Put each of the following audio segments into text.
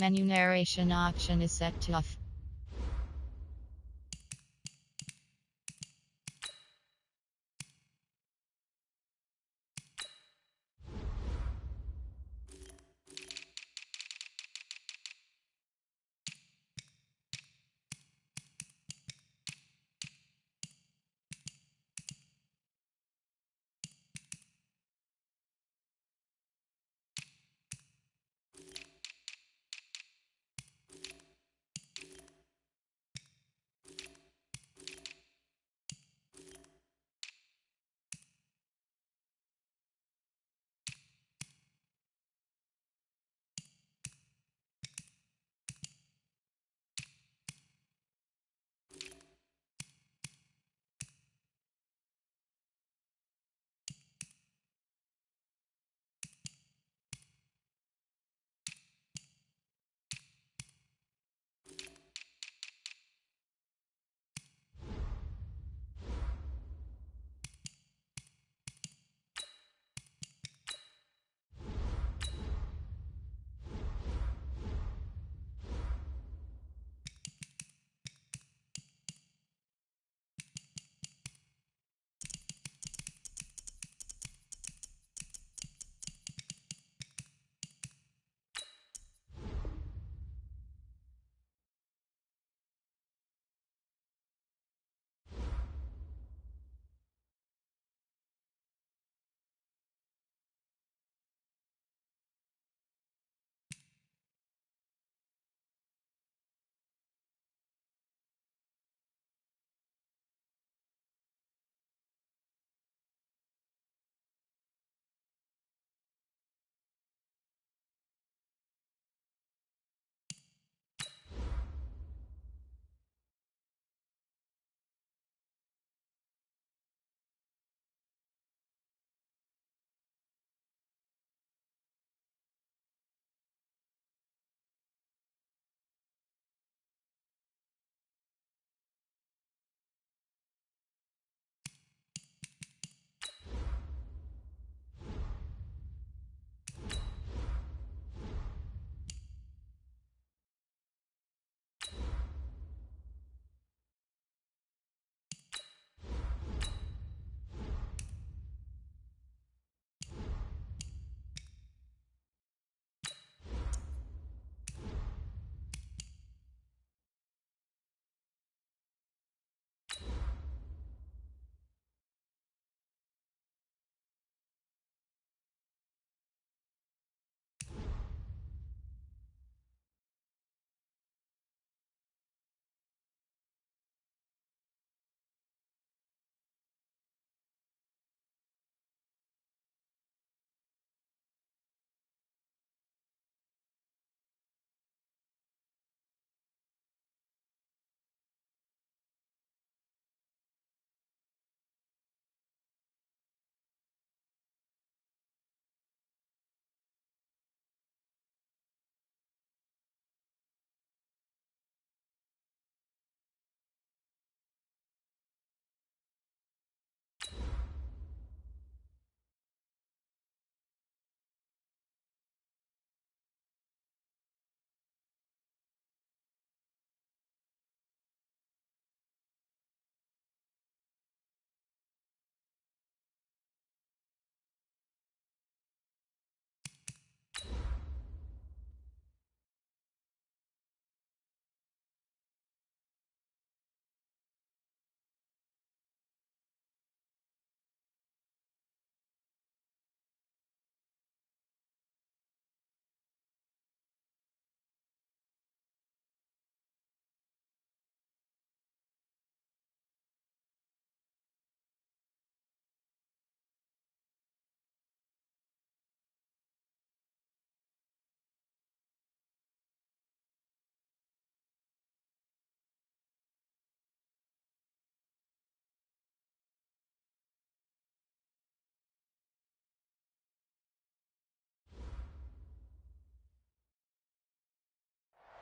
Menu narration option is set to off.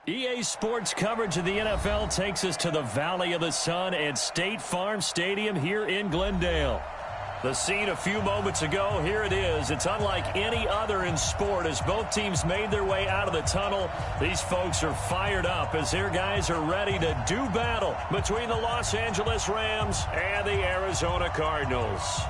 EA Sports coverage of the NFL takes us to the Valley of the Sun at State Farm Stadium here in Glendale. The scene a few moments ago, here it is. It's unlike any other in sport as both teams made their way out of the tunnel. These folks are fired up as their guys are ready to do battle between the Los Angeles Rams and the Arizona Cardinals.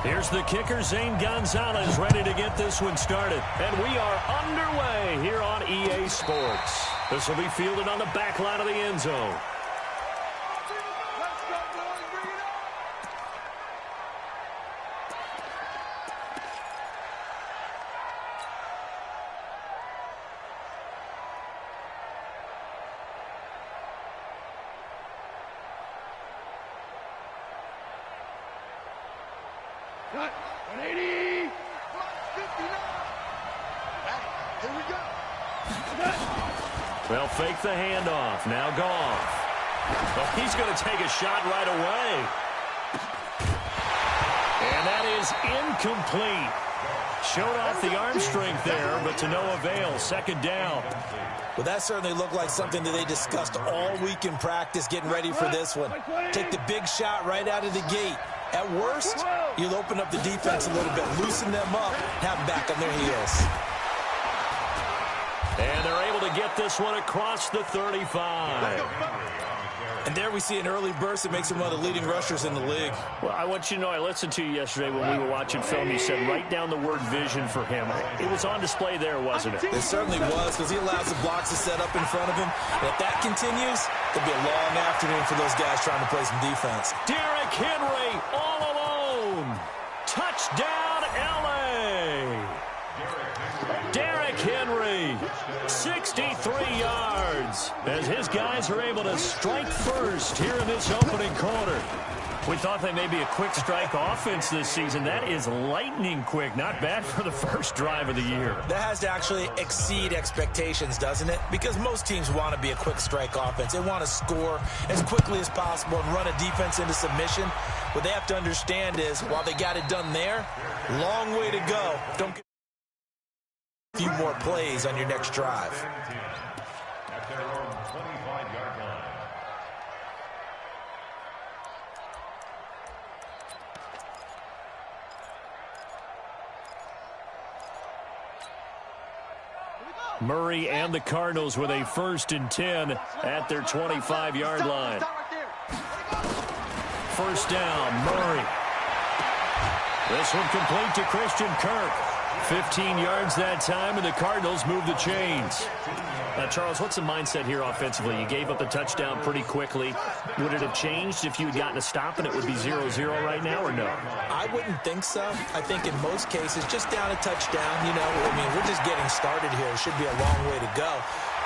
Here's the kicker, Zane Gonzalez, ready to get this one started. And we are underway here on EA Sports. This will be fielded on the back line of the end zone. Cut. 180. 59. Here we go. They'll fake the handoff. Now Goff. Well, he's going to take a shot right away. And that is incomplete. Showed off the arm strength there, but to no avail. Second down. Well, that certainly looked like something that they discussed all week in practice, getting ready for this one. Take the big shot right out of the gate. At worst, you'll open up the defense a little bit, loosen them up, have them back on their heels. And they're able to get this one across the 35. And there we see an early burst that makes him one of the leading rushers in the league. Well, I want you to know, I listened to you yesterday when we were watching film. You said write down the word vision for him. It was on display there, wasn't it? It certainly was, because he allows the blocks to set up in front of him. And if that continues, it'll be a long afternoon for those guys trying to play some defense. Derrick Henry all alone. Touchdown, L.A. Derrick Henry, 63 yards, as his guys are able to strike first here in this opening quarter. We thought they may be a quick strike offense this season. That is lightning quick. Not bad for the first drive of the year. That has to actually exceed expectations, doesn't it? Because most teams want to be a quick strike offense. They want to score as quickly as possible and run a defense into submission. What they have to understand is, while they got it done there, long way to go. Don't get a few more plays on your next drive. At their own 25-yard line. Murray and the Cardinals with a 1st and 10 at their 25-yard line. First down, Murray. This one complete to Christian Kirk. 15 yards that time, and the Cardinals move the chains. Now, Charles, what's the mindset here offensively? You gave up a touchdown pretty quickly. Would it have changed if you had gotten a stop and it would be 0-0 right now, or no? I wouldn't think so. I think in most cases, just down a touchdown, you know, I mean, we're just getting started here. It should be a long way to go.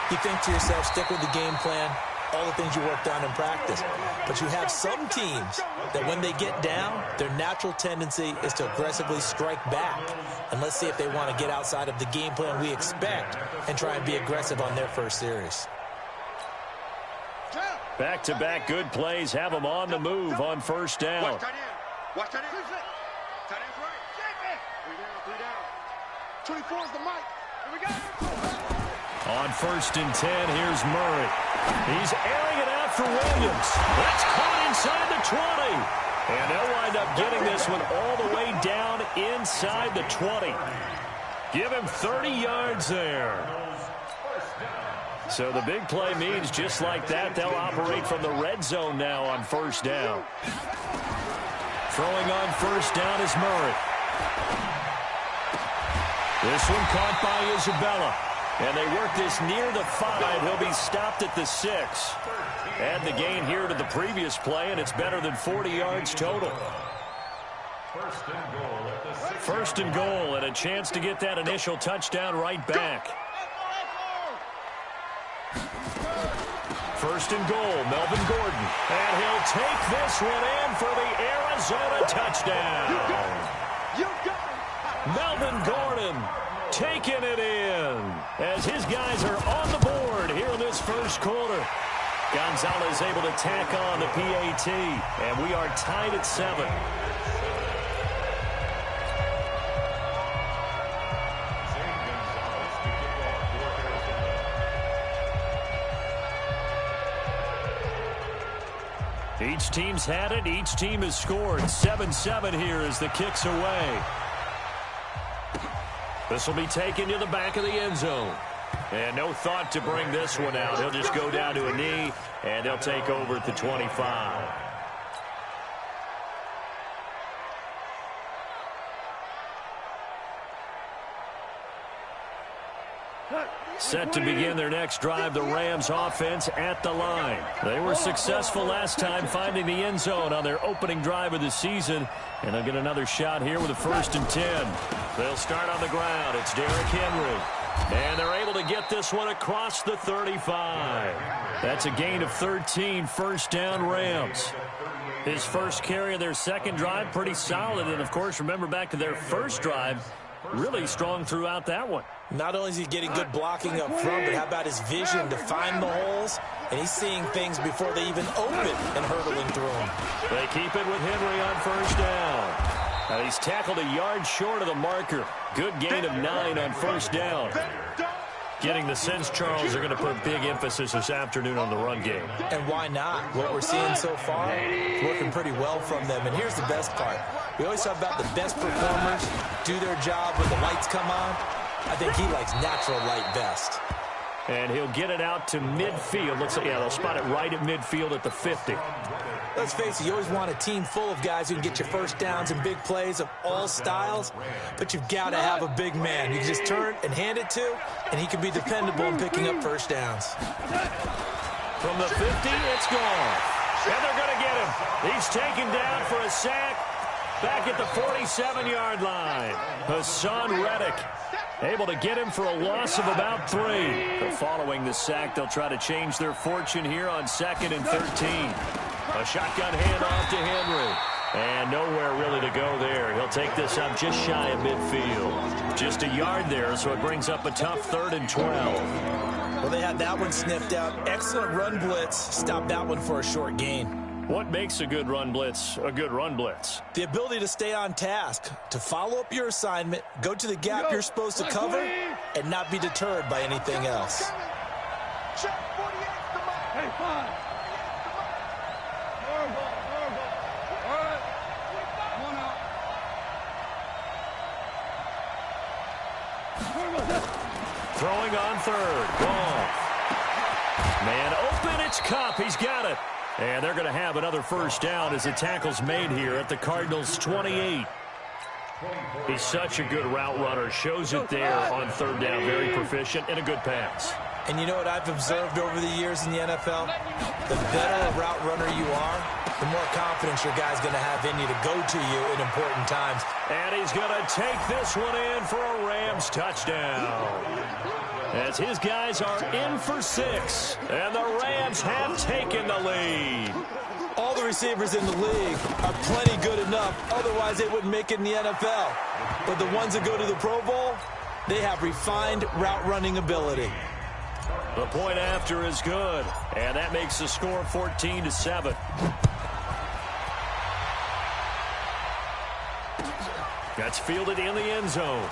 You think to yourself, stick with the game plan, all the things you worked on in practice. But you have some teams that when they get down, their natural tendency is to aggressively strike back. And let's see if they want to get outside of the game plan we expect and try and be aggressive on their first series. Back-to-back good plays have them on the move on first down. Watch that in. Tight end's right. 3 down. 24 is the mic. Here we go. On 1st and 10, here's Murray. He's airing it out for Williams. That's caught inside the 20. And they'll wind up getting this one all the way down inside the 20. Give him 30 yards there. So the big play means just like that, they'll operate from the red zone now on first down. Throwing on first down is Murray. This one caught by Isabella. And they work this near the 5. He'll be stopped at the 6. Add the gain here to the previous play, and it's better than 40 yards total. First and goal, and a chance to get that initial touchdown right back. First and goal, Melvin Gordon. And he'll take this one in for the Arizona touchdown. Melvin Gordon taking it in as his guys are on the board here in this first quarter. Gonzalez able to tack on the PAT, and we are tied at 7. Each team's had it. Each team has scored. 7-7 here as the kick's away. This will be taken to the back of the end zone. And no thought to bring this one out. He'll just go down to a knee, and they'll take over at the 25. Set to begin their next drive, the Rams offense at the line. They were successful last time finding the end zone on their opening drive of the season, and they'll get another shot here with a 1st and 10. They'll start on the ground. It's Derrick Henry, and they're able to get this one across the 35. That's a gain of 13, 1st down Rams. His first carry of their second drive, pretty solid, and of course, remember back to their first drive, really strong throughout that one. Not only is he getting good blocking up front, but how about his vision to find the holes? And he's seeing things before they even open and hurtling through them. They keep it with Henry on 1st down. Now he's tackled a yard short of the marker. Good gain of 9 on 1st down. Getting the sense, Charles, they're going to put big emphasis this afternoon on the run game. And why not? What we're seeing so far is working pretty well from them. And here's the best part. We always talk about the best performers do their job when the lights come on. I think he likes natural light best. And he'll get it out to midfield. Looks like, yeah, they'll spot it right at midfield at the 50. Let's face it, you always want a team full of guys who can get you first downs and big plays of all styles, but you've got to have a big man you can just turn and hand it to, and he can be dependable in picking up first downs. From the 50, it's gone. And they're going to get him. He's taken down for a sack back at the 47-yard line. Hassan Reddick able to get him for a loss of about 3. But following the sack, they'll try to change their fortune here on 2nd and 13. A shotgun handoff to Henry. And nowhere really to go there. He'll take this up just shy of midfield. Just a yard there, so it brings up a tough 3rd and 12. Well, they had that one sniffed out. Excellent run blitz. Stopped that one for a short gain. What makes a good run blitz a good run blitz? The ability to stay on task, to follow up your assignment, go to the gap you're supposed to cover, and not be deterred by anything else. Hey, fine. Throwing on 3rd. Gone. Man open, it's Kupp. He's got it. And they're going to have another first down as the tackle's made here at the Cardinals' 28. He's such a good route runner. Shows it there on 3rd down. Very proficient and a good pass. And you know what I've observed over the years in the NFL? The better a route runner you are, the more confidence your guy's going to have in you to go to you in important times. And he's going to take this one in for a Rams touchdown. As his guys are in for 6. And the Rams have taken the lead. All the receivers in the league are plenty good enough. Otherwise, they wouldn't make it in the NFL. But the ones that go to the Pro Bowl, they have refined route running ability. The point after is good. And that makes the score 14-7. That's fielded in the end zone.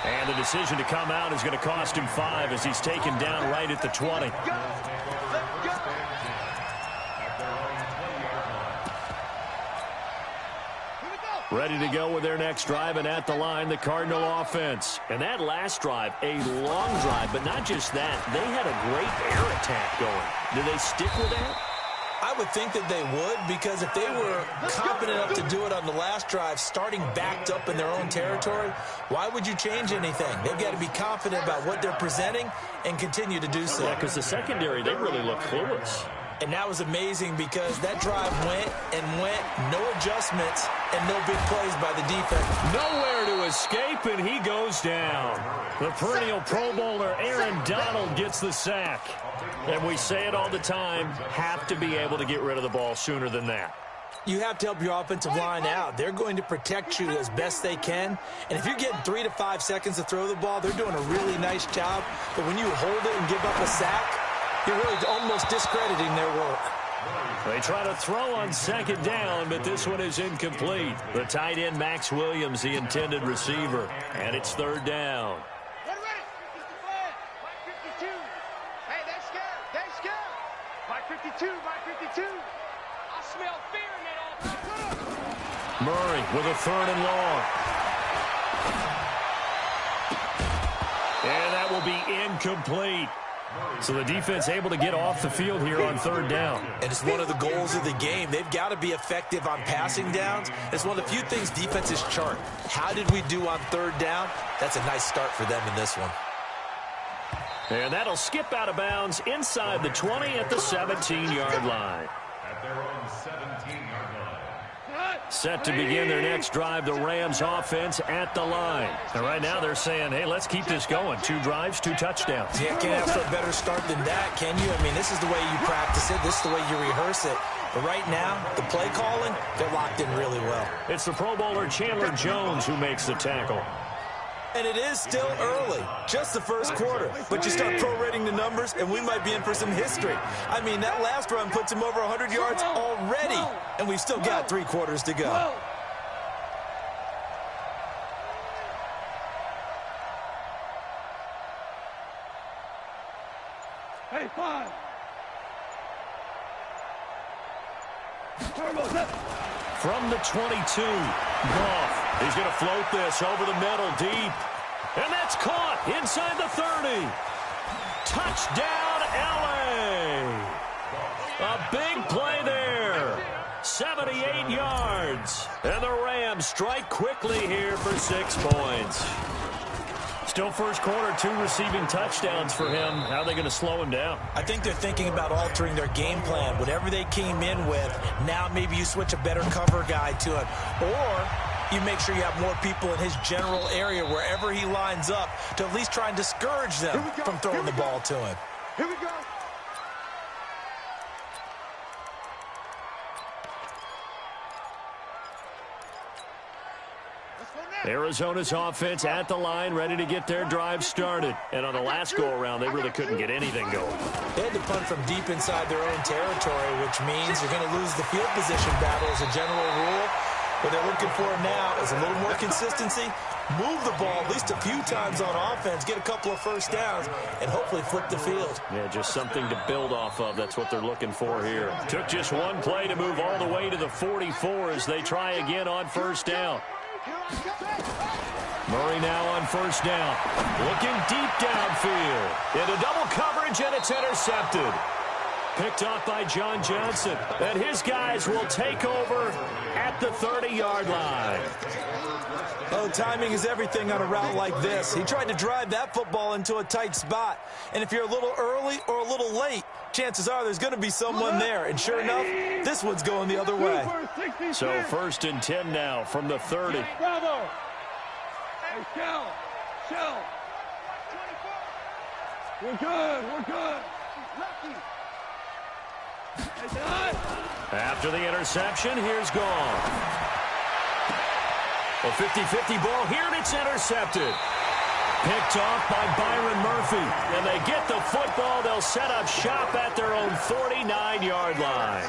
And the decision to come out is going to cost him 5 as he's taken down right at the 20. Ready to go with their next drive, and at the line, the Cardinal offense. And that last drive, a long drive, but not just that. They had a great air attack going. Do they stick with that? I would think that they would, because if they were confident enough to do it on the last drive, starting backed up in their own territory, why would you change anything? They've got to be confident about what they're presenting and continue to do so. Yeah, because the secondary, they really look clueless. And that was amazing because that drive went and went, no adjustments, and no big plays by the defense. Nowhere to escape, and he goes down. The perennial Pro Bowler Aaron Donald gets the sack. And we say it all the time, have to be able to get rid of the ball sooner than that. You have to help your offensive line out. They're going to protect you as best they can. And if you're getting 3 to 5 seconds to throw the ball, they're doing a really nice job. But when you hold it and give up a sack, you're really almost discrediting their work. They try to throw on 2nd down, but this one is incomplete. The tight end, Max Williams, the intended receiver. And it's 3rd down. 52, by 52. I smell fear in that offense. Murray with a 3rd and long. And that will be incomplete. So the defense able to get off the field here on 3rd down. And it's one of the goals of the game. They've got to be effective on passing downs. It's one of the few things defenses chart. How did we do on 3rd down? That's a nice start for them in this one. And that'll skip out of bounds inside the 20 at the 17-yard line. At their own 17-yard line. Set to begin their next drive, the Rams offense at the line. And right now they're saying, hey, let's keep this going. 2 drives, 2 touchdowns. Yeah, can't ask for a better start than that, can you? I mean, this is the way you practice it. This is the way you rehearse it. But right now, the play calling, they're locked in really well. It's the Pro Bowler Chandler Jones who makes the tackle. And it is still early, just the first quarter. But you start prorating the numbers, and we might be in for some history. I mean, that last run puts him over 100 yards already, and we've still got 3 quarters to go. Hey, 5. From the 22, Goff. He's going to float this over the middle deep. And that's caught inside the 30. Touchdown, L.A. A big play there. 78 yards. And the Rams strike quickly here for 6 points. Still first quarter, 2 receiving touchdowns for him. How are they going to slow him down? I think they're thinking about altering their game plan. Whatever they came in with, now maybe you switch a better cover guy to him. Or you make sure you have more people in his general area wherever he lines up to at least try and discourage them from throwing the ball to him. Here we go. Arizona's offense at the line, ready to get their drive started. And on the last go-around, they really couldn't get anything going. They had to punt from deep inside their own territory, which means you're going to lose the field position battle as a general rule. What they're looking for now is a little more consistency, move the ball at least a few times on offense, get a couple of first downs, and hopefully flip the field. Yeah, just something to build off of. That's what they're looking for here. Took just 1 play to move all the way to the 44 as they try again on first down. Murray now on first down. Looking deep downfield. Into double coverage, and it's intercepted. Picked off by John Johnson. And his guys will take over at the 30-yard line. Oh, timing is everything on a route like this. He tried to drive that football into a tight spot. And if you're a little early or a little late, chances are there's going to be someone there. And sure enough, this one's going the other way. So 1st and 10 now from the 30. Bravo. Hey, Shell. We're good. After the interception, here's Goff. A 50-50 ball here, and it's intercepted. Picked off by Byron Murphy. And they get the football. They'll set up shop at their own 49-yard line.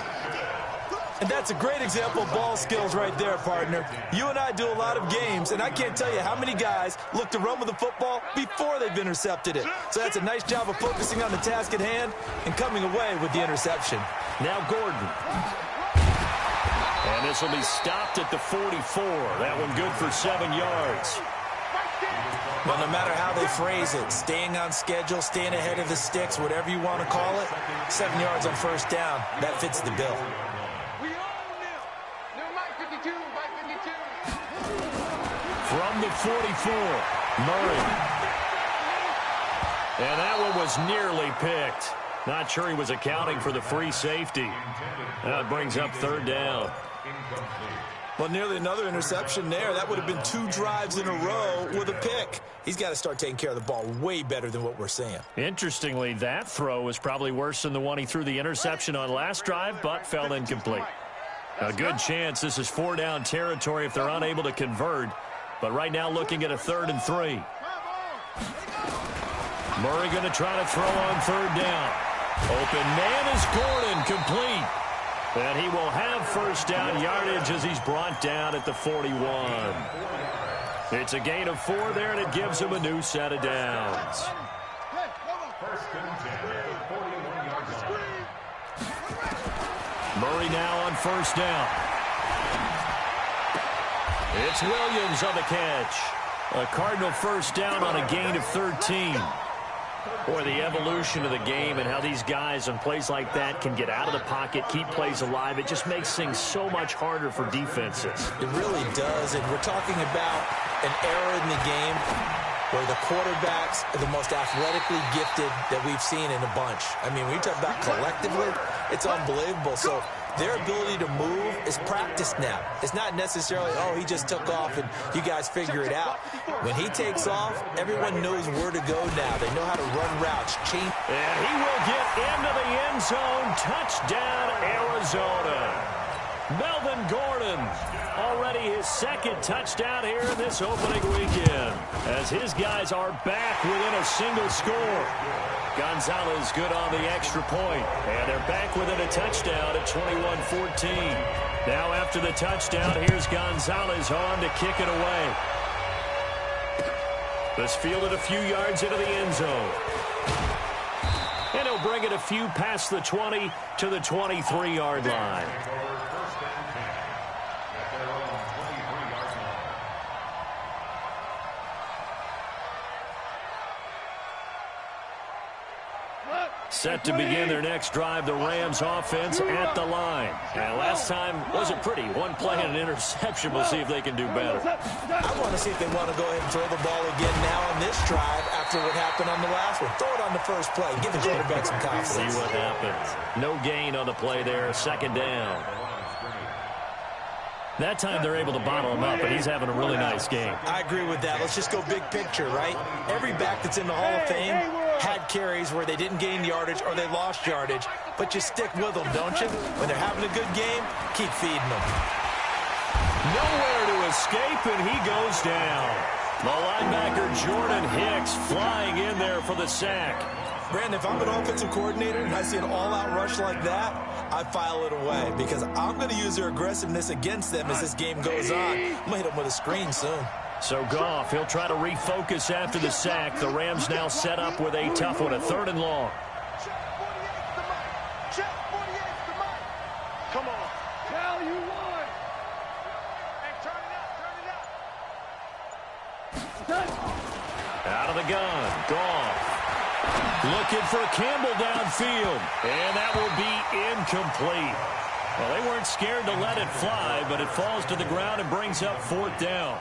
And that's a great example of ball skills right there, partner. You and I do a lot of games, and I can't tell you how many guys look to run with the football before they've intercepted it. So that's a nice job of focusing on the task at hand and coming away with the interception. Now Gordon. And this will be stopped at the 44. That one good for 7 yards. Well, no matter how they phrase it, staying on schedule, staying ahead of the sticks, whatever you want to call it, 7 yards on first down, that fits the bill. From the 44, Murray. And that one was nearly picked. Not sure he was accounting for the free safety. That brings up 3rd down. Well, nearly another interception there. That would have been 2 drives in a row with a pick. He's got to start taking care of the ball way better than what we're seeing. Interestingly, that throw was probably worse than the one he threw the interception on last drive, but fell incomplete. A good chance this is 4-down territory if they're unable to convert. But right now looking at a 3rd and 3. Murray going to try to throw on 3rd down. Open man is Gordon, complete. And he will have first down yardage as he's brought down at the 41. It's a gain of 4 there, and it gives him a new set of downs. 1st and 10, 41-yard line. Murray now on first down. It's Williams on the catch. A Cardinal first down on a gain of 13. Boy, the evolution of the game and how these guys on plays like that can get out of the pocket, keep plays alive, it just makes things so much harder for defenses. It really does, and we're talking about an era in the game where the quarterbacks are the most athletically gifted that we've seen in a bunch. I mean, when you talk about collectively, it's unbelievable. So their ability to move is practiced now. It's not necessarily, oh, he just took off and you guys figure it out. When he takes off, everyone knows where to go now. They know how to run routes, change. And he will get into the end zone. Touchdown, Arizona. Melvin Gordon, already his second touchdown here in this opening weekend, as his guys are back within a single score. Gonzalez good on the extra point, and they're back within a touchdown at 21-14. Now after the touchdown, here's Gonzalez on to kick it away. This fielded a few yards into the end zone. And he'll bring it a few past the 20 to the 23-yard line. Set to begin their next drive, the Rams offense at the line. And last time wasn't pretty. One play and an interception. We'll see if they can do better. I want to see if they want to go ahead and throw the ball again now on this drive after what happened on the last one. Throw it on the first play. Give the quarterback some confidence. See what happens. No gain on the play there. Second down. That time they're able to bottle him up, and he's having a really nice game. I agree with that. Let's just go big picture, right? Every back that's in the Hall of Fame had carries where they didn't gain yardage or they lost yardage, but you stick with them, don't you? When they're having a good game, keep feeding them. Nowhere to escape, and he goes down. The linebacker Jordan Hicks flying in there for the sack. Brandon, if I'm an offensive coordinator and I see an all-out rush like that, I file it away because I'm going to use their aggressiveness against them as this game goes on. I'm going to hit them with a screen soon. So Goff, he'll try to refocus after the sack. The Rams now set up with a tough one, a 3rd and long. Come on. Tell you what. Hey, turn it up. Out of the gun, Goff. Looking for Campbell downfield, and that will be incomplete. Well, they weren't scared to let it fly, but it falls to the ground and brings up 4th down.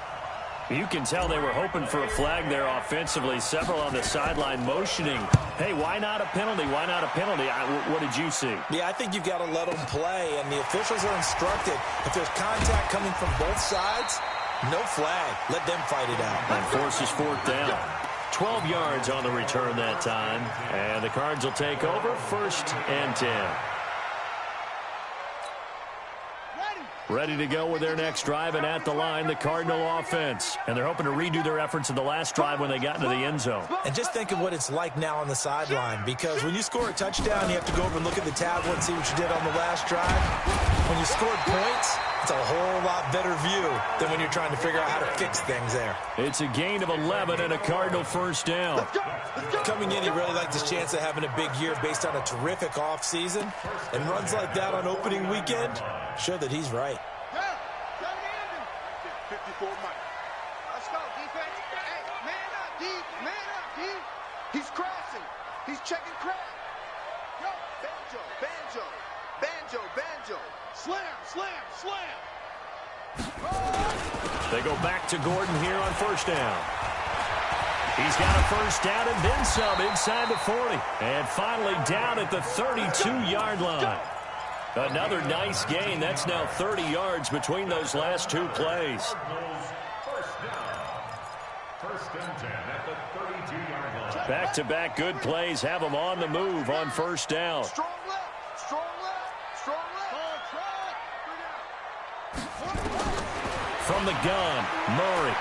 You can tell they were hoping for a flag there offensively. Several on the sideline motioning, hey, why not a penalty? Why not a penalty? What did you see? Yeah, I think you've got to let them play, and the officials are instructed. If there's contact coming from both sides, no flag. Let them fight it out. And forces 4th down. 12 yards on the return that time. And the Cards will take over 1st and 10. Ready to go with their next drive, and at the line, the Cardinal offense. And they're hoping to redo their efforts in the last drive when they got into the end zone. And just think of what it's like now on the sideline, because when you score a touchdown, you have to go over and look at the tablet and see what you did on the last drive. When you scored points, it's a whole lot better view than when you're trying to figure out how to fix things there. It's a gain of 11 and a Cardinal first down. Coming in, he really liked his chance of having a big year based on a terrific offseason. And runs like that on opening weekend show that he's right. 54 Mike. Let's go, defense. Hey, man up, D. Man up, D. He's crossing. He's checking crack. Yo, banjo, banjo, banjo, banjo. Slam, slam, slam. They go back to Gordon here on first down. He's got a first down and then some inside the 40. And finally down at the 32-yard line. Another nice gain. That's now 30 yards between those last 2 plays. First and 10 at the 32-yard line. Back-to-back good plays have them on the move on first down. Strong left, strong left, strong left. From the gun, Murray.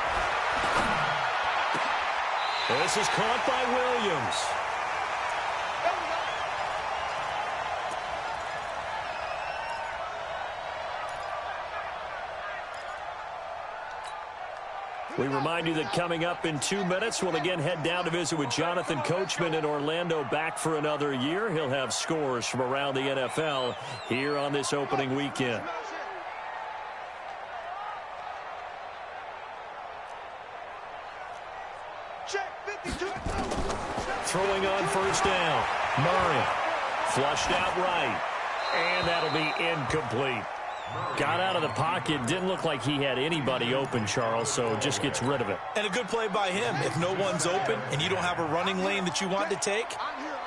This is caught by Williams. We remind you that coming up in 2 minutes, we'll again head down to visit with Jonathan Coachman in Orlando, back for another year. He'll have scores from around the NFL here on this opening weekend. Throwing on first down. Murray flushed out right. And that'll be incomplete. Got out of the pocket. Didn't look like he had anybody open, Charles, so just gets rid of it. And a good play by him. If no one's open and you don't have a running lane that you want to take,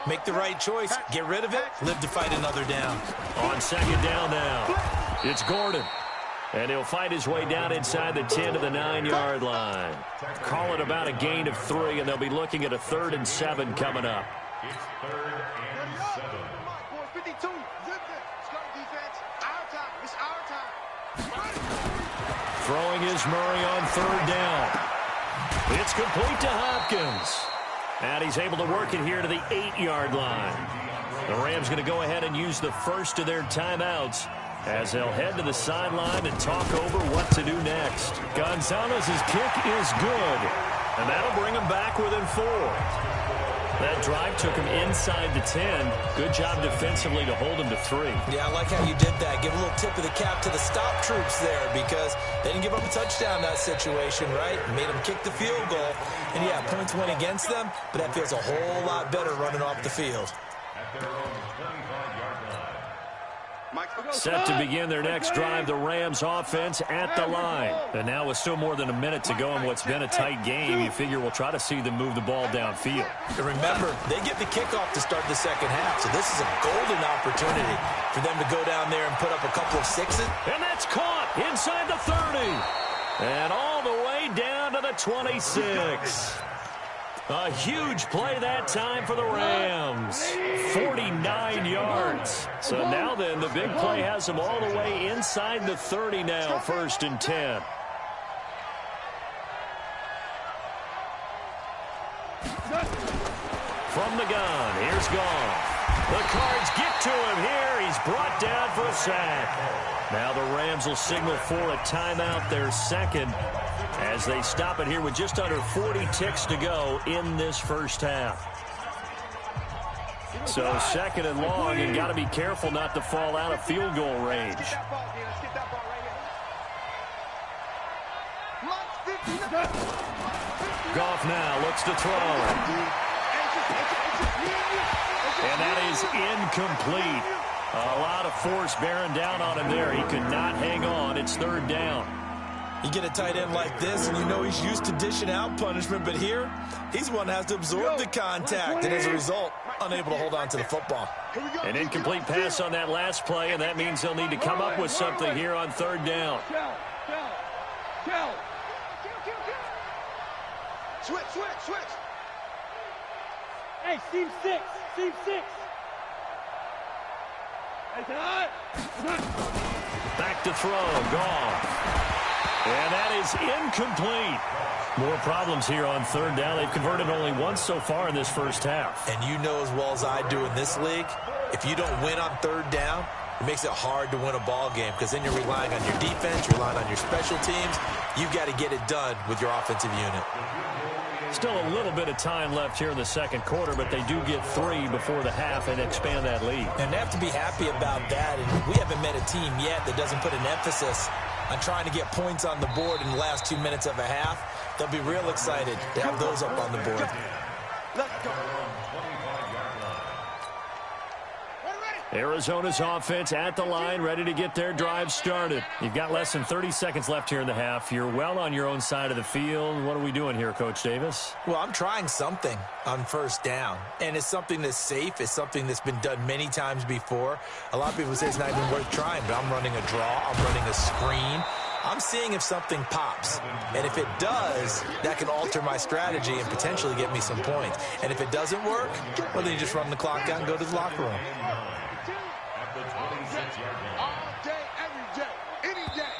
make the right choice. Get rid of it. Live to fight another down. On second down now, it's Gordon. And he'll fight his way down inside the 10 to the 9-yard line. Call it about a gain of 3, and they'll be looking at a 3rd and 7 coming up. It's 3rd and 7. 52. Let's go, defense. Our time. It's our time. Throwing is Murray on 3rd down. It's complete to Hopkins. And he's able to work it here to the 8-yard line. The Rams going to go ahead and use the first of their timeouts as they'll head to the sideline and talk over what to do next. Gonzalez's kick is good, and that'll bring him back within 4. That drive took him inside the 10. Good job defensively to hold him to 3. Yeah, I like how you did that. Give a little tip of the cap to the stop troops there, because they didn't give up a touchdown in that situation, right? Made them kick the field goal. And, yeah, points went against them, but that feels a whole lot better running off the field. At their own 25-yard line. Set to begin their next drive, the Rams offense at the line. And now with still more than a minute to go in what's been a tight game, you figure we'll try to see them move the ball downfield. And remember, they get the kickoff to start the second half, so this is a golden opportunity for them to go down there and put up a couple of sixes. And that's caught inside the 30. And all the way down to the 26. A huge play that time for the Rams. 49 yards. So now then, the big play has them all the way inside the 30 now, 1st and 10. From the gun, here's Goff. The Cards get to him here. He's brought down for a sack. Now the Rams will signal for a timeout, their second, as they stop it here with just under 40 ticks to go in this first half. So 2nd and long, and got to be careful not to fall out of field goal range. Goff now looks to throw. And that is incomplete. A lot of force bearing down on him there. He could not hang on. It's 3rd down. You get a tight end like this, and you know he's used to dishing out punishment, but here, he's the one that has to absorb the contact, and as a result, unable to hold on to the football. An incomplete pass on that last play, and that means they'll need to come up with something here on 3rd down. Switch. Hey, seam 6. Back to throw, Goff. And that is incomplete. More problems here on 3rd down. They've converted only once so far in this first half. And you know as well as I do in this league, if you don't win on 3rd down, it makes it hard to win a ball game, because then you're relying on your defense, you're relying on your special teams. You've got to get it done with your offensive unit. Still a little bit of time left here in the second quarter, but they do get 3 before the half and expand that lead. And they have to be happy about that. And we haven't met a team yet that doesn't put an emphasis on trying to get points on the board in the last 2 minutes of a half. They'll be real excited to have those up on the board. Let's go. Arizona's offense at the line, ready to get their drive started. You've got less than 30 seconds left here in the half. You're well on your own side of the field. What are we doing here, Coach Davis? Well, I'm trying something on 1st down, and it's something that's safe. It's something that's been done many times before. A lot of people say it's not even worth trying, but I'm running a draw. I'm running a screen. I'm seeing if something pops, and if it does, that can alter my strategy and potentially get me some points. And if it doesn't work, well, then you just run the clock out and go to the locker room. All day, every day, any day.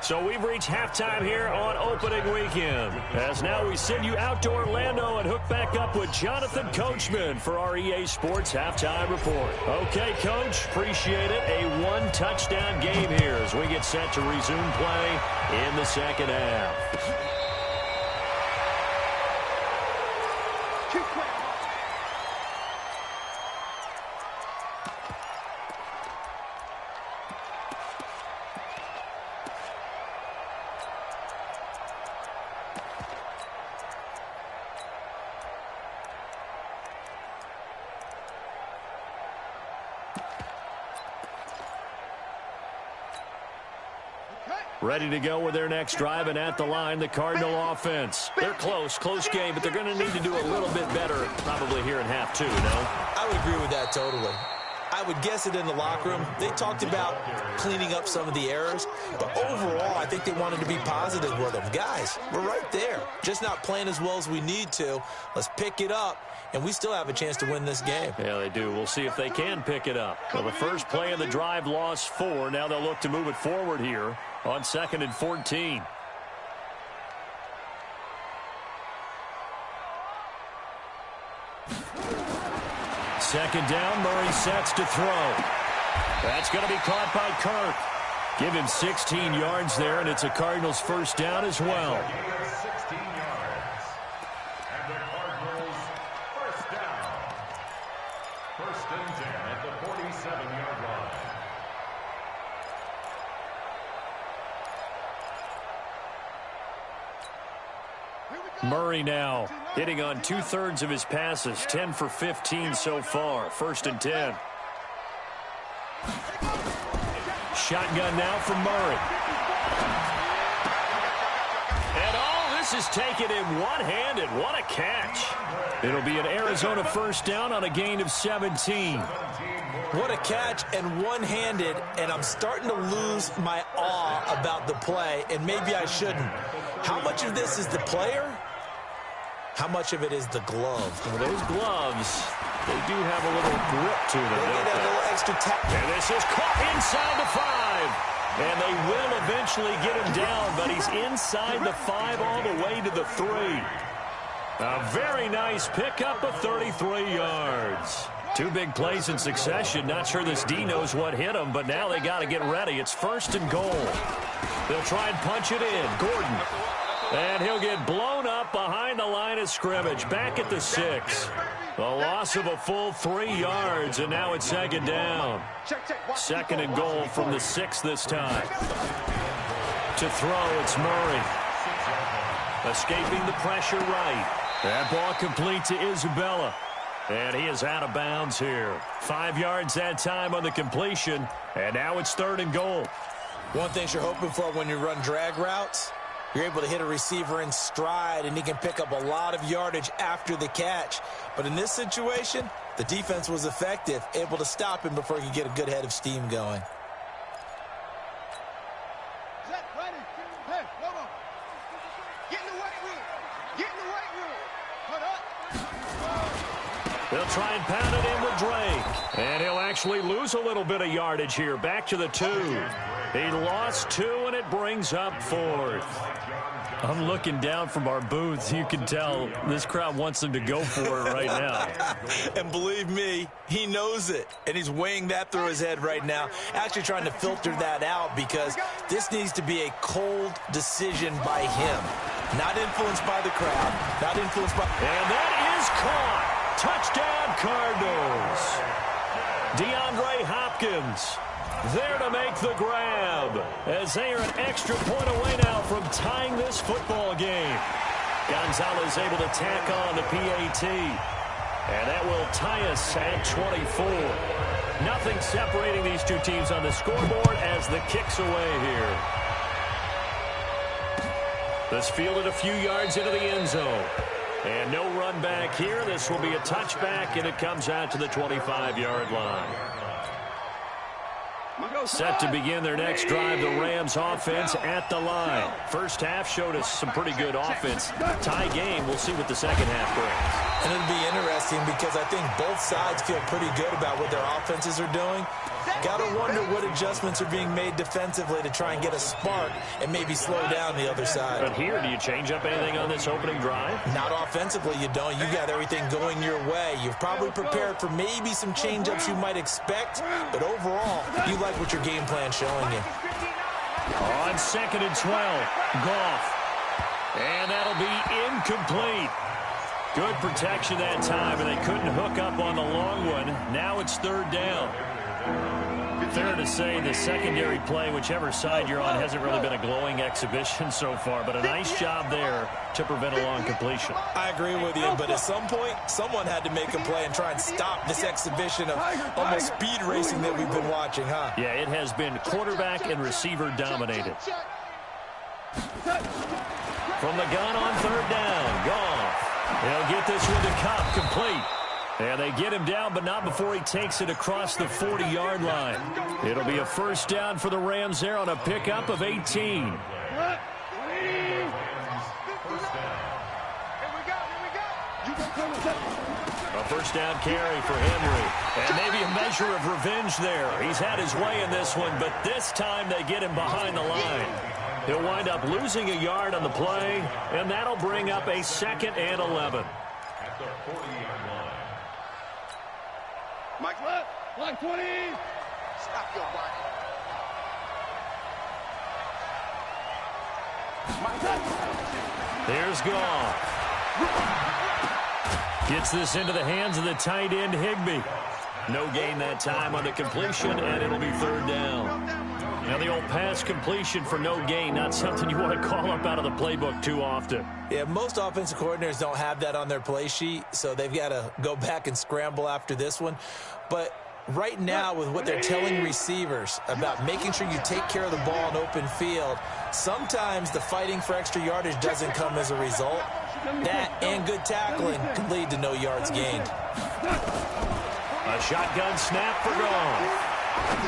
So we've reached halftime here on opening weekend. As now we send you out to Orlando and hook back up with Jonathan Coachman for our EA Sports Halftime Report. Okay, Coach, appreciate it. A one-touchdown game here as we get set to resume play in the second half. Ready to go with their next drive, and at the line, the Cardinal offense. They're close game, but they're going to need to do a little bit better probably here in half two, no? I would agree with that totally. I would guess it in the locker room. They talked about cleaning up some of the errors, but overall, I think they wanted to be positive with them. Guys, we're right there. Just not playing as well as we need to. Let's pick it up, and we still have a chance to win this game. Yeah, they do. We'll see if they can pick it up. Well, the first play of the drive lost 4. Now they'll look to move it forward here on 2nd and 14. Second down, Murray sets to throw. That's going to be caught by Kirk. Give him 16 yards there, and it's a Cardinals first down as well. 16 yards. And the Cardinals first down. 1st and 10 at the 47-yard line. Murray now hitting on 2/3 of his passes, 10 for 15 so far. 1st and 10. Shotgun now from Murray. And all this is taken in one-handed. What a catch. It'll be an Arizona first down on a gain of 17. What a catch and one-handed, and I'm starting to lose my awe about the play, and maybe I shouldn't. How much of this is the player? How much of it is the glove? Well, those gloves, they do have a little grip to them. They get a little extra tap. And this is caught inside the 5. And they will eventually get him down, but he's inside the 5 all the way to the 3. A very nice pickup of 33 yards. 2 big plays in succession. Not sure this D knows what hit him, but now they got to get ready. It's 1st and goal. They'll try and punch it in. Gordon. And he'll get blown up behind the line of scrimmage. Back at the 6. The loss of a full 3 yards, and now it's 2nd down. 2nd and goal from the 6 this time. To throw, it's Murray. Escaping the pressure right. That ball complete to Isabella. And he is out of bounds here. 5 yards that time on the completion. And now it's 3rd and goal. One thing you're hoping for when you run drag routes, you're able to hit a receiver in stride, and he can pick up a lot of yardage after the catch. But in this situation, the defense was effective, able to stop him before he could get a good head of steam going. They'll try and pound it in with Drake. And he'll actually lose a little bit of yardage here. Back to the 2. He lost 2, and it brings up 4th. I'm looking down from our booths. You can tell this crowd wants them to go for it right now. And believe me, he knows it. And he's weighing that through his head right now. Actually trying to filter that out because this needs to be a cold decision by him. Not influenced by the crowd. Not influenced by... And that is caught. Touchdown, Cardinals. DeAndre Hopkins there to make the grab as they are an extra point away now from tying this football game. Gonzalez able to tack on the PAT. And that will tie us at 24. Nothing separating these two teams on the scoreboard as the kick's away here. This fielded a few yards into the end zone. And no run back here. This will be a touchback, and it comes out to the 25-yard line. Set to begin their next drive, the Rams offense at the line. First half showed us some pretty good offense. Tie game, we'll see what the second half brings. And it'll be interesting because I think both sides feel pretty good about what their offenses are doing. Got to wonder what adjustments are being made defensively to try and get a spark and maybe slow down the other side. But here, do you change up anything on this opening drive? Not offensively, you don't. You got everything going your way. You've probably prepared for maybe some change-ups you might expect, but overall, you like what your game plan's showing you. On 2nd and 12, Goff. And that'll be incomplete. Good protection that time, and they couldn't hook up on the long one. Now it's 3rd down. Fair to say the secondary play, whichever side you're on, hasn't really been a glowing exhibition so far, but a nice job there to prevent a long completion. I agree with you, but at some point, someone had to make a play and try and stop this exhibition of almost speed racing that we've been watching, huh? Yeah, it has been quarterback and receiver dominated. From the gun on 3rd down, Goff. He'll get this with the Cup complete. And they get him down, but not before he takes it across the 40-yard line. It'll be a 1st down for the Rams there on a pickup of 18. Here we go. A 1st down carry for Henry. And maybe a measure of revenge there. He's had his way in this one, but this time they get him behind the line. He'll wind up losing a yard on the play, and that'll bring up a 2nd and 11. At the 40-yard line. Mike, line 20. Stop your body. There's Goff. Gets this into the hands of the tight end, Higbee. No gain that time on the completion, and it'll be 3rd down. Now the old pass completion for no gain, not something you want to call up out of the playbook too often. Yeah, most offensive coordinators don't have that on their play sheet, so they've got to go back and scramble after this one. But right now, with what they're telling receivers about making sure you take care of the ball in open field, sometimes the fighting for extra yardage doesn't come as a result. That and good tackling can lead to no yards gained. A shotgun snap for Goff.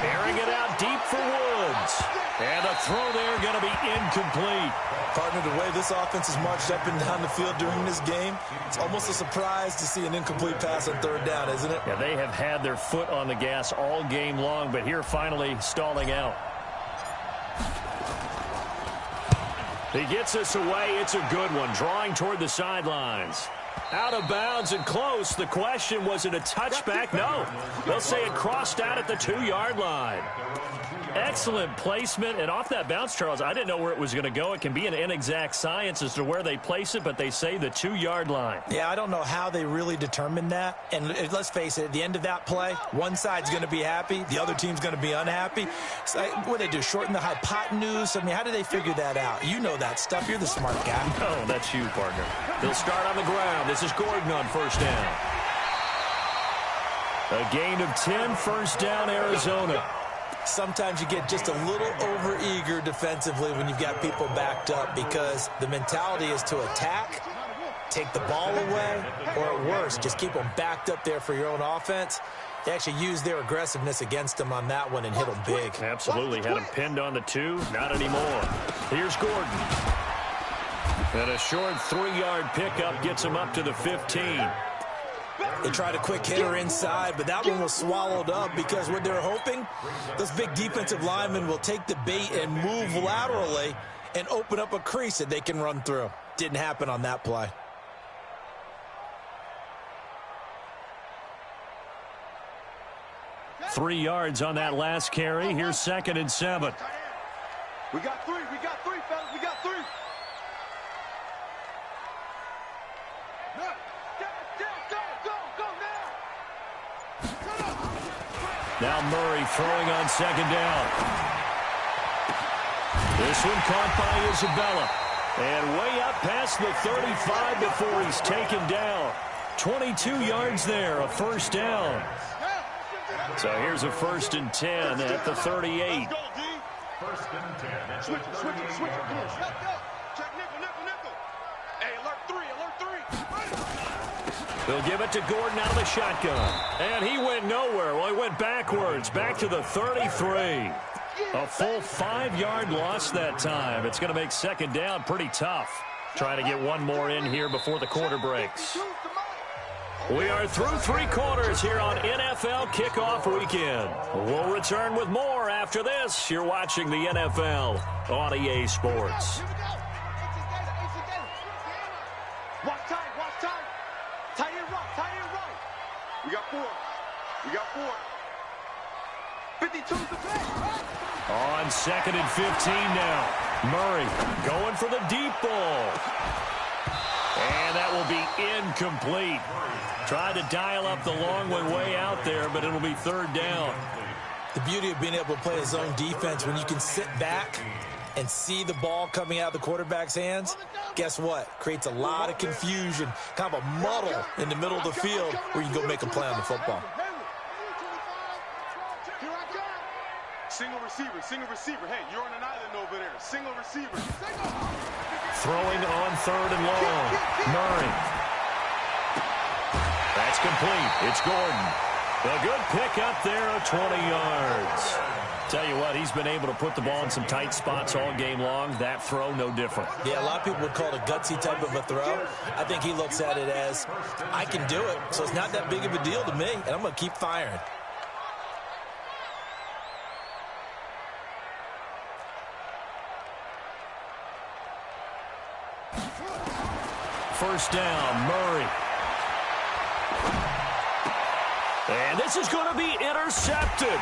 Airing it out deep for Woods. And a throw there going to be incomplete. Partner, the way this offense has marched up and down the field during this game, it's almost a surprise to see an incomplete pass on 3rd down, isn't it? Yeah, they have had their foot on the gas all game long, but here finally stalling out. He gets us away. It's a good one, drawing toward the sidelines. Out of bounds and close. The question, was it a touchback? No. They'll say it crossed out at the 2-yard line. Excellent placement, and off that bounce, Charles, I didn't know where it was going to go. It can be an inexact science as to where they place it, but they say the 2-yard line. Yeah, I don't know how they really determined that. And let's face it, at the end of that play, one side's going to be happy, the other team's going to be unhappy. So, what do they do, shorten the hypotenuse? I mean, how do they figure that out? You know that stuff. You're the smart guy. Oh, that's you, partner. They'll start on the ground. This is Gordon on 1st down. A gain of 10, 1st down, Arizona. Sometimes you get just a little over-eager defensively when you've got people backed up because the mentality is to attack, take the ball away, or at worst, just keep them backed up there for your own offense. They actually used their aggressiveness against them on that one and hit them big. Absolutely. Had him pinned on the 2. Not anymore. Here's Gordon. And a short 3-yard pickup gets him up to the 15. They tried a quick hitter inside, but that one was swallowed up because what they're hoping, those big defensive linemen will take the bait and move laterally and open up a crease that they can run through. Didn't happen on that play. Three yards on that last carry. Here's 2nd and 7. We got 3, fellas, we got 3. Now Murray throwing on 2nd down. This one caught by Isabella. And way up past the 35 before he's taken down. 22 yards there, a 1st down. So here's a 1st and 10 at the 38. 1st and 10 at the 38. Check nickel. Hey, alert 3. They'll give it to Gordon out of the shotgun. And he went nowhere. Well, he went backwards, back to the 33. A full 5-yard loss that time. It's going to make 2nd down pretty tough. Trying to get one more in here before the quarter breaks. We are through 3 quarters here on NFL Kickoff Weekend. We'll return with more after this. You're watching the NFL on EA Sports. Watch time. Tight end right. We got 4. 52's the play. On 2nd and 15 now. Murray going for the deep ball. And that will be incomplete. Tried to dial up the long one way out there, but it'll be 3rd down. The beauty of being able to play a zone defense, when you can sit back and see the ball coming out of the quarterback's hands, guess what? Creates a lot of confusion, kind of a muddle in the middle of the field where you can go make a play on the football. Single receiver. Hey, you're on an island over there. Single receiver. Throwing on 3rd and long. Murray. That's complete. It's Gordon. A good pick up there of 20 yards. Tell you what, he's been able to put the ball in some tight spots all game long. That throw, no different. Yeah, a lot of people would call it a gutsy type of a throw. I think he looks at it as, I can do it, so it's not that big of a deal to me, and I'm going to keep firing. First down, Murray. And this is going to be intercepted.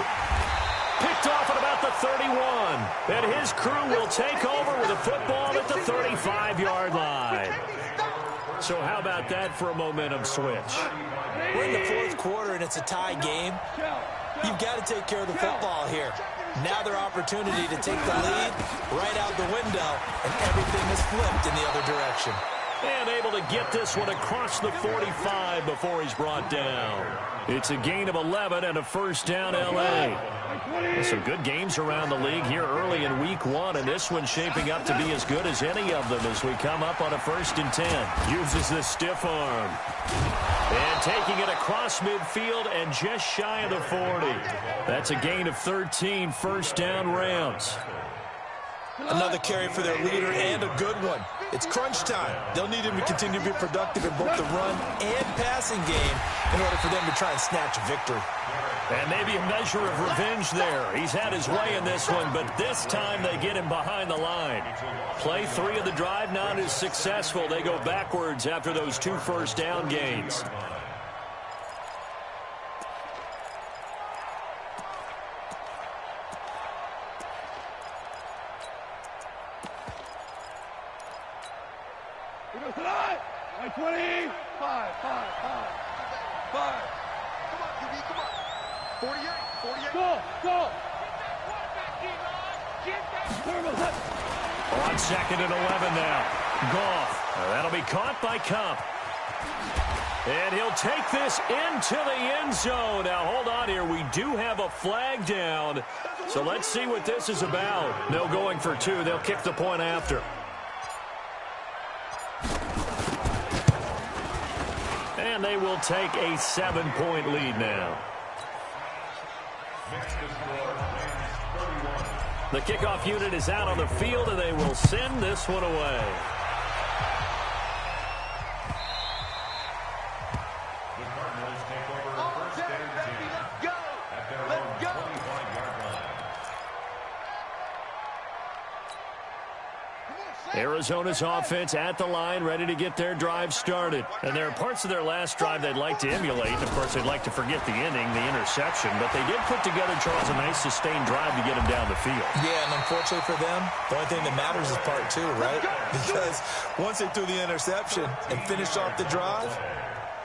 Picked off at about the 31. And his crew will take over with a football at the 35-yard line. So how about that for a momentum switch? We're in the 4th quarter, and it's a tie game. You've got to take care of the football here. Now their opportunity to take the lead right out the window, and everything is flipped in the other direction. And able to get this one across the 45 before he's brought down. It's a gain of 11 and a first down, L.A. Some good games around the league here early in week 1, and this one's shaping up to be as good as any of them as we come up on a 1st and 10. Uses the stiff arm. And taking it across midfield and just shy of the 40. That's a gain of 13, first down, Rams. Another carry for their leader, and a good one. It's crunch time. They'll need him to continue to be productive in both the run and passing game in order for them to try and snatch a victory. And maybe a measure of revenge there. He's had his way in this one, but this time they get him behind the line. Play 3 of the drive not as successful. They go backwards after those 2 first down gains. Like 20. 5. Come on, QB, come on. 48. Go. On 2nd and 11 now. Goff. That'll be caught by Cup. And he'll take this into the end zone. Now, hold on here. We do have a flag down. So let's see what this is about. No going for 2. They'll kick the point after. And they will take a 7-point lead now. The kickoff unit is out on the field, and they will send this one away. The Cardinals take over 1st and 10 at their own 25-yard line. Arizona's offense at the line, ready to get their drive started. And there are parts of their last drive they'd like to emulate. Of course, they'd like to forget the inning, the interception. But they did put together, Charles, a nice sustained drive to get them down the field. Yeah, and unfortunately for them, the only thing that matters is part 2, right? Because once they threw the interception and finished off the drive,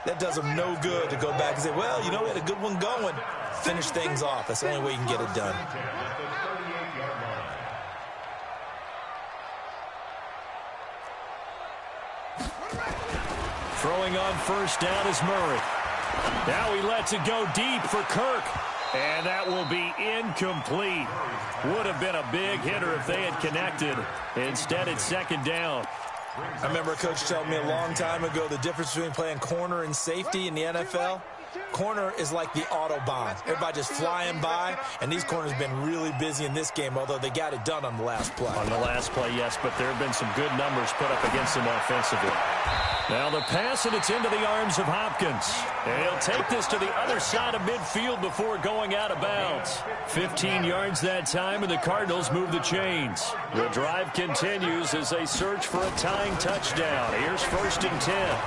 that does them no good to go back and say, well, you know, we had a good one going. Finish things off. That's the only way you can get it done. Throwing on first down is Murray. Now he lets it go deep for Kirk. And that will be incomplete. Would have been a big hitter if they had connected. Instead, it's 2nd down. I remember a coach telling me a long time ago the difference between playing corner and safety in the NFL. Corner is like the Autobahn. Everybody just flying by, and these corners have been really busy in this game, although they got it done on the last play. On the last play, yes, but there have been some good numbers put up against them offensively. Now the pass, and it's into the arms of Hopkins. And he'll take this to the other side of midfield before going out of bounds. 15 yards that time, and the Cardinals move the chains. The drive continues as they search for a tying touchdown. Here's 1st and 10.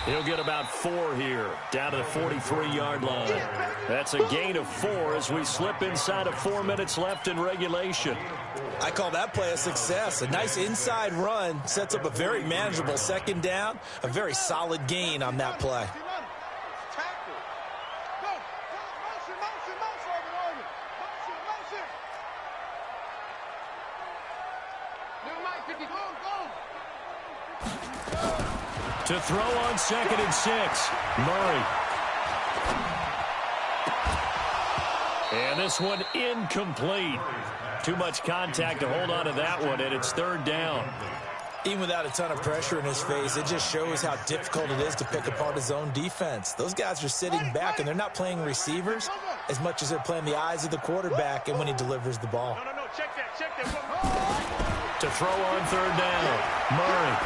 He'll get about 4 here, down to the 43-yard line. That's a gain of 4 as we slip inside of 4 minutes left in regulation. I call that play a success. A nice inside run sets up a very manageable 2nd down, a very solid gain on that play. To throw on 2nd and 6, Murray. And this one incomplete. Too much contact to hold on to that one, and it's 3rd down. Even without a ton of pressure in his face, it just shows how difficult it is to pick apart his own defense. Those guys are sitting back, and they're not playing receivers as much as they're playing the eyes of the quarterback and when he delivers the ball. Check that. To throw on 3rd down, Murray.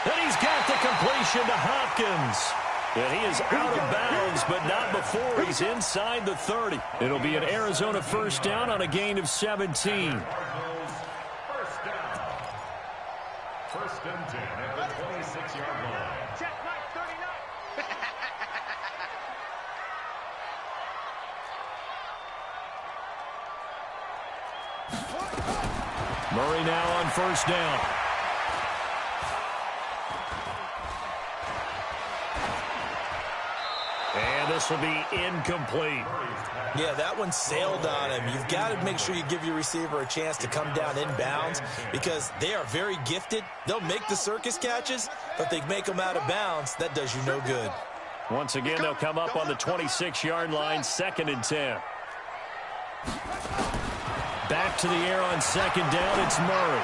And he's got the completion to Hopkins. And he is out of bounds, but not before he's inside the 30. It'll be an Arizona 1st down on a gain of 17. 1st down. 1st and 10 at the 26-yard line. Check right, 39. Murray now on 1st down. And this will be incomplete. Yeah, that one sailed on him. You've got to make sure you give your receiver a chance to come down inbounds because they are very gifted. They'll make the circus catches, but if they make them out of bounds, that does you no good. Once again, they'll come up on the 26-yard line, 2nd and 10. Back to the air on 2nd down, it's Murray.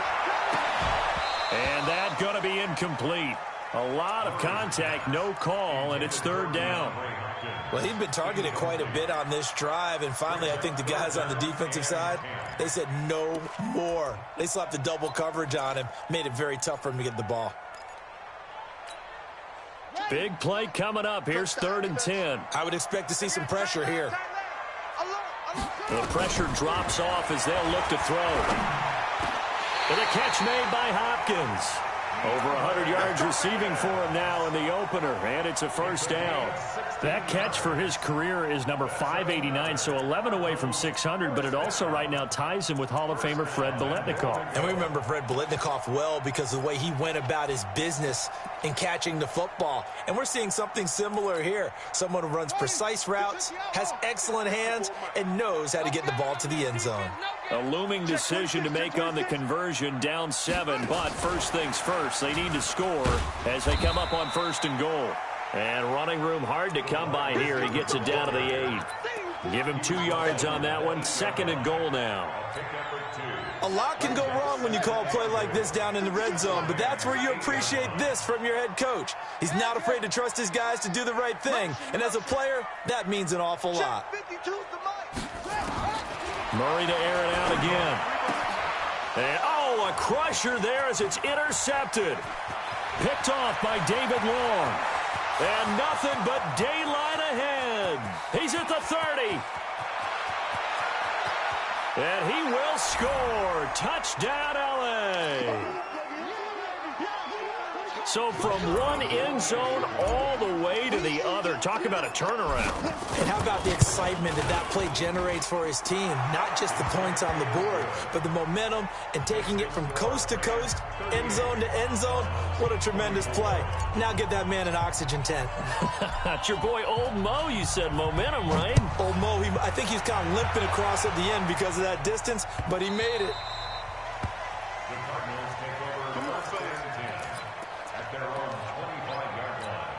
And that's going to be incomplete. A lot of contact, no call, and it's 3rd down. Well, he'd been targeted quite a bit on this drive, and finally I think the guys on the defensive side, they said no more. They slapped the double coverage on him, made it very tough for him to get the ball. Big play coming up. Here's 3rd and 10. I would expect to see some pressure here. The pressure drops off as they'll look to throw. And a catch made by Hopkins. Over 100 yards receiving for him now in the opener, and it's a 1st down. That catch for his career is number 589, so 11 away from 600, but it also right now ties him with Hall of Famer Fred Biletnikoff. And we remember Fred Biletnikoff well because of the way he went about his business in catching the football. And we're seeing something similar here. Someone who runs precise routes, has excellent hands, and knows how to get the ball to the end zone. A looming decision to make on the conversion, down 7, but first things first, they need to score as they come up on 1st and goal. And running room hard to come by here. He gets it down to the 8. Give him 2 yards on that one. 2nd and goal now. A lot can go wrong when you call a play like this down in the red zone, but that's where you appreciate this from your head coach. He's not afraid to trust his guys to do the right thing, and as a player, that means an awful lot. Murray to air it out again. And, a crusher there as it's intercepted. Picked off by David Long. And nothing but daylight ahead. He's at the 30. And he will score. Touchdown, LA. So from one end zone all the way to the other. Talk about a turnaround. And how about the excitement that play generates for his team? Not just the points on the board, but the momentum and taking it from coast to coast, end zone to end zone. What a tremendous play. Now get that man an oxygen tent. It's your boy Old Mo, you said. Momentum, right? Old Mo, I think he's kind of limping across at the end because of that distance, but he made it. The Cardinals take over 1st and 10 at their own 25-yard line.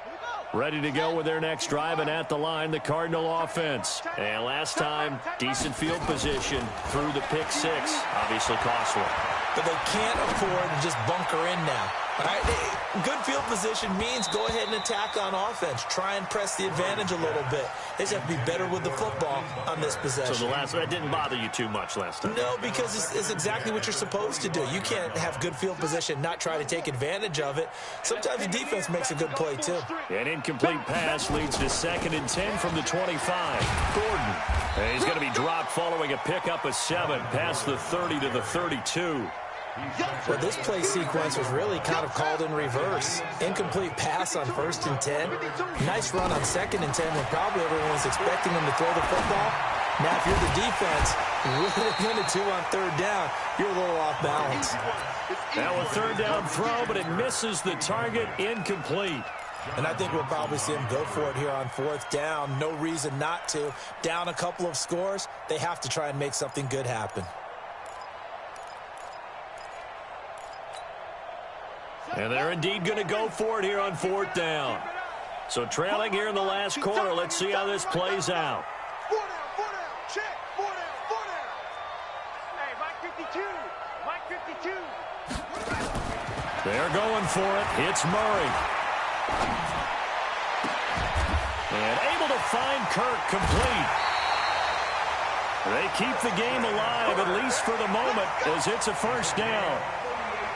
Here we go. Ready to go with their next drive, and at the line, the Cardinal offense. And last time, decent field position through the pick six. Obviously costly. But they can't afford to just bunker in now. All right? Good field position means go ahead and attack on offense. Try and press the advantage a little bit. They just have to be better with the football on this possession. So that didn't bother you too much last time? No, because it's exactly what you're supposed to do. You can't have good field position, not try to take advantage of it. Sometimes the defense makes a good play, too. An incomplete pass leads to 2nd and 10 from the 25. Gordon. And he's going to be dropped following a pickup of 7 past the 30 to the 32. Well, this play sequence was really kind of called in reverse. Incomplete pass on 1st and 10. Nice run on 2nd and 10 when probably everyone was expecting him to throw the football. Now, if you're the defense, really going to 2 on 3rd down, you're a little off balance. Now a 3rd down throw, but it misses the target. Incomplete. And I think we'll probably see him go for it here on 4th down. No reason not to. Down a couple of scores, they have to try and make something good happen. And they're indeed going to go for it here on 4th down. So trailing here in the last quarter. Let's see how this plays out. 4 down, 4 down, check, 4 down, 4 down. Hey, Mike 52, Mike 52. They're going for it. It's Murray. And able to find Kirk complete. They keep the game alive, at least for the moment, as it's a 1st down.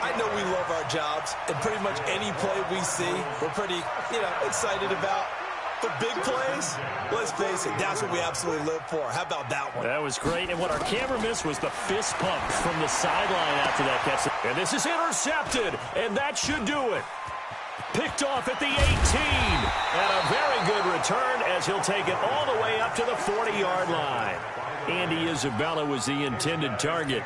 I know we love our jobs, and pretty much any play we see, we're pretty, excited about. But big plays, let's face it, that's what we absolutely live for. How about that one? That was great, and what our camera missed was the fist pump from the sideline after that catch. And this is intercepted, and that should do it. Picked off at the 18. And a very good return as he'll take it all the way up to the 40-yard line. Andy Isabella was the intended target.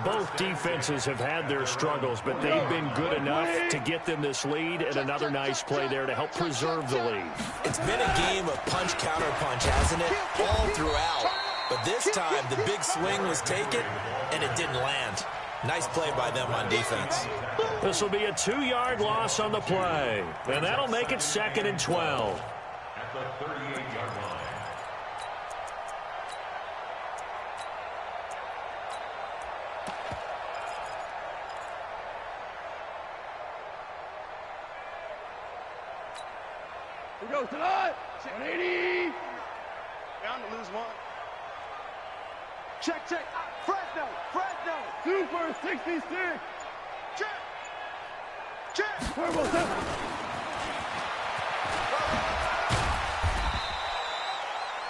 Both defenses have had their struggles, but they've been good enough to get them this lead, and another nice play there to help preserve the lead. It's been a game of punch-counter-punch, hasn't it? All throughout. But this time, the big swing was taken, and it didn't land. Nice play by them on defense. This will be a 2-yard loss on the play, and that'll make it 2nd and 12. At the 38-yard line. Here goes tonight. 180. Bound to lose 1. Check. Fresno. Super 66. Check. Turbo 7.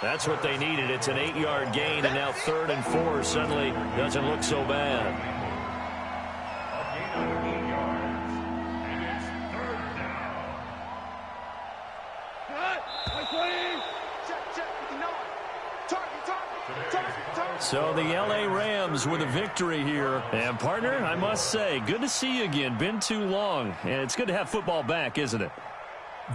That's what they needed. It's an 8-yard gain, and now 3rd and 4 suddenly doesn't look so bad. A gain of 8 yards. And it's 3rd down. Cut. 20. Check. 59. Target. So the L.A. Rams with a victory here. And, partner, I must say, good to see you again. Been too long. And it's good to have football back, isn't it?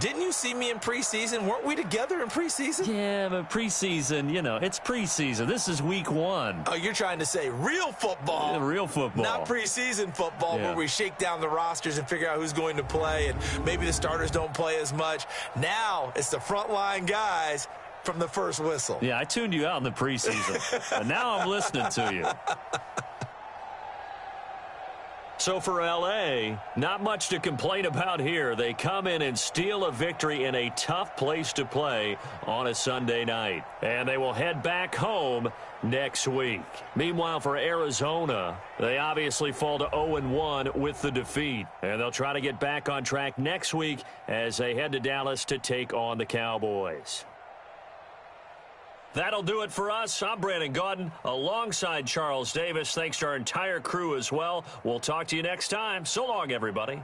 Didn't you see me in preseason? Weren't we together in preseason? Yeah, but preseason, it's preseason. This is week 1. Oh, you're trying to say real football. Yeah, real football. Not preseason football where we shake down the rosters and figure out who's going to play, and maybe the starters don't play as much. Now it's the frontline guys from the first whistle. Yeah, I tuned you out in the preseason. And now I'm listening to you. So for L.A., not much to complain about here. They come in and steal a victory in a tough place to play on a Sunday night. And they will head back home next week. Meanwhile, for Arizona, they obviously fall to 0-1 with the defeat. And they'll try to get back on track next week as they head to Dallas to take on the Cowboys. That'll do it for us. I'm Brandon Gaudin alongside Charles Davis. Thanks to our entire crew as well. We'll talk to you next time. So long, everybody.